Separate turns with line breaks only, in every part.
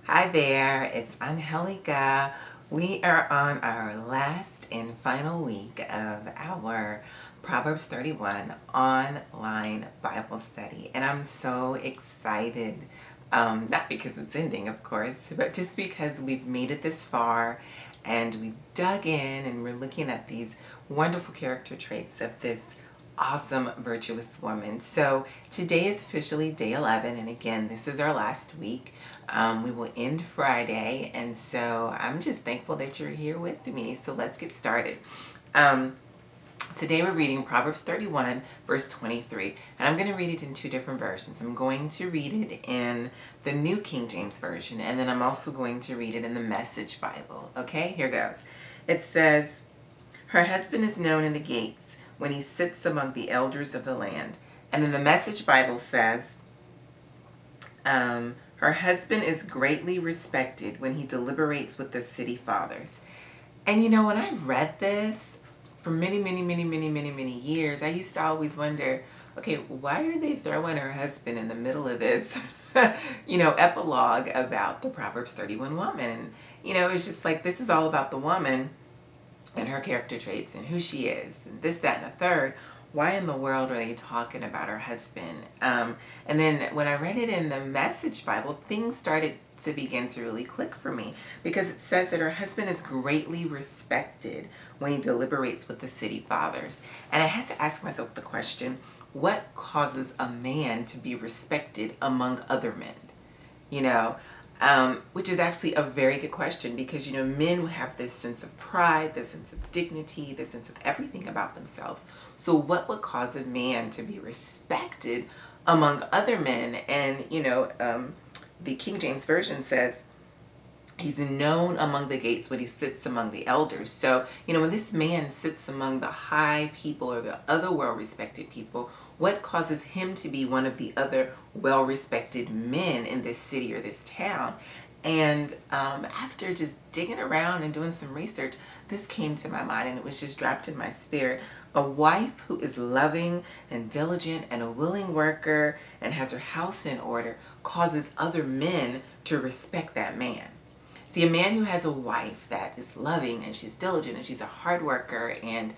Hi there, it's Angelica. We are on our last and final week of our Proverbs 31 online Bible study, and I'm so excited. Not because it's ending, of course, but just because we've made it this far and we've dug in and we're looking at these wonderful character traits of this awesome, virtuous woman. So today is officially day 11, and again, this is our last week. We will end Friday, and so I'm just thankful that you're here with me. So let's get started. Um, Today we're reading Proverbs 31, verse 23, and I'm going to read it in two different versions. I'm going to read it in the New King James Version, and then I'm also going to read it in the Message Bible. Okay, here goes. It says, "Her husband is known in the gates when he sits among the elders of the land." And then the Message Bible says, her husband is greatly respected when he deliberates with the city fathers. And when I've read this for many years, I used to always wonder, okay, why are they throwing her husband in the middle of this, epilogue about the Proverbs 31 woman? And, it's just like, this is all about the woman and her character traits and who she is, and this, that, and the third. Why in the world are they talking about her husband? And then when I read it in the Message Bible, things started to begin to really click for me, because it says that her husband is greatly respected when he deliberates with the city fathers. And I had to ask myself the question, what causes a man to be respected among other men? you know, which is actually a very good question, because, men have this sense of pride, this sense of dignity, this sense of everything about themselves. So what would cause a man to be respected among other men? And, the King James Version says, he's known among the gates when he sits among the elders. So, when this man sits among the high people or the other well-respected people, what causes him to be one of the other well-respected men in this city or this town? And after just digging around and doing some research, this came to my mind, and it was just dropped in my spirit. A wife who is loving and diligent and a willing worker and has her house in order causes other men to respect that man. See, a man who has a wife that is loving and she's diligent and she's a hard worker, and,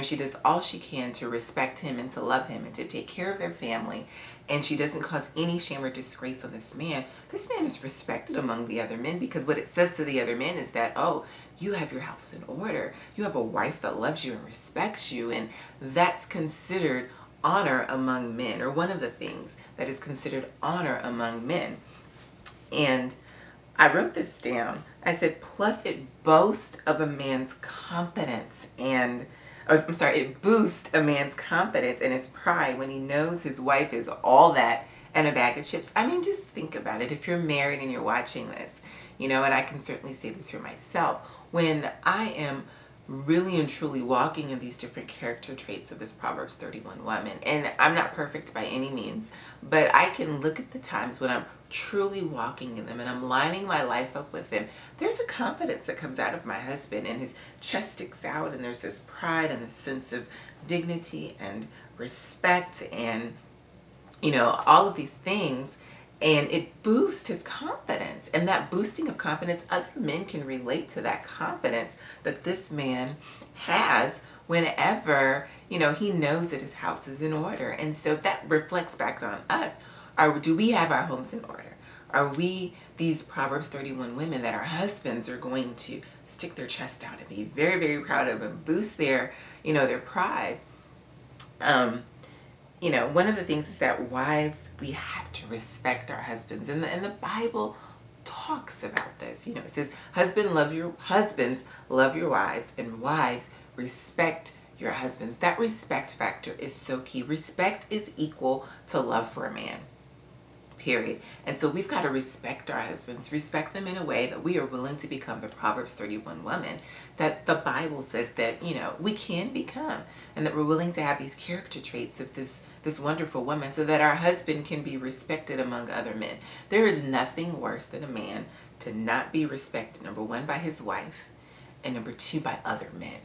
she does all she can to respect him and to love him and to take care of their family, and she doesn't cause any shame or disgrace on this man is respected among the other men, because what it says to the other men is that, oh, you have your house in order. You have a wife that loves you and respects you, and that's considered honor among men, or one of the things that is considered honor among men. And I wrote this down. I said, plus it boasts of a man's confidence it boosts a man's confidence and his pride when he knows his wife is all that and a bag of chips. I mean, just think about it. If you're married and you're watching this, and I can certainly say this for myself, when I am really and truly walking in these different character traits of this Proverbs 31 woman. And I'm not perfect by any means, but I can look at the times when I'm truly walking in them and I'm lining my life up with them. There's a confidence that comes out of my husband, and his chest sticks out, and there's this pride and this sense of dignity and respect and, all of these things. And it boosts his confidence. And that boosting of confidence, other men can relate to that confidence that this man has whenever, he knows that his house is in order. And so that reflects back on us. Do we have our homes in order? Are we these Proverbs 31 women that our husbands are going to stick their chest out and be very, very proud of, and boost their, their pride? One of the things is that wives, we have to respect our husbands. And the Bible talks about this. It says, husbands, love your wives, and wives, respect your husbands. That respect factor is so key. Respect is equal to love for a man. Period. And so we've got to respect our husbands, respect them in a way that we are willing to become the Proverbs 31 woman that the Bible says that, we can become, and that we're willing to have these character traits of this wonderful woman so that our husband can be respected among other men. There is nothing worse than a man to not be respected, number one, by his wife, and number two, by other men.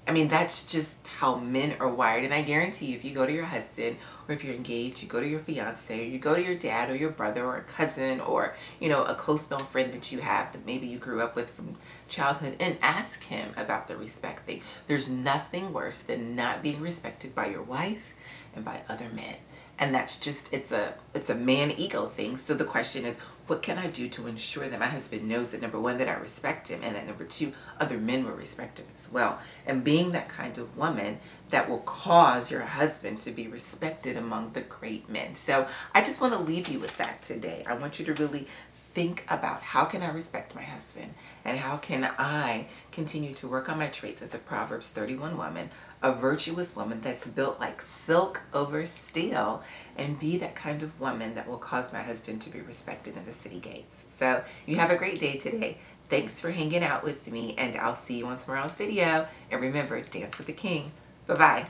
I mean, that's just how men are wired. And I guarantee you, if you go to your husband, or if you're engaged, you go to your fiance, or you go to your dad or your brother or a cousin, or, a close known friend that you have that maybe you grew up with from childhood, and ask him about the respect thing. There's nothing worse than not being respected by your wife and by other men. And that's just, it's a man ego thing. So the question is, what can I do to ensure that my husband knows that, number one, that I respect him, and that, number two, other men will respect him as well. And being that kind of woman that will cause your husband to be respected among the great men. So I just want to leave you with that today. I want you to really think about, how can I respect my husband, and how can I continue to work on my traits as a Proverbs 31 woman, a virtuous woman that's built like silk over steel, and be that kind of woman that will cause my husband to be respected in the city gates. So you have a great day today. Thanks for hanging out with me, and I'll see you on tomorrow's video. And remember, dance with the king. Bye-bye.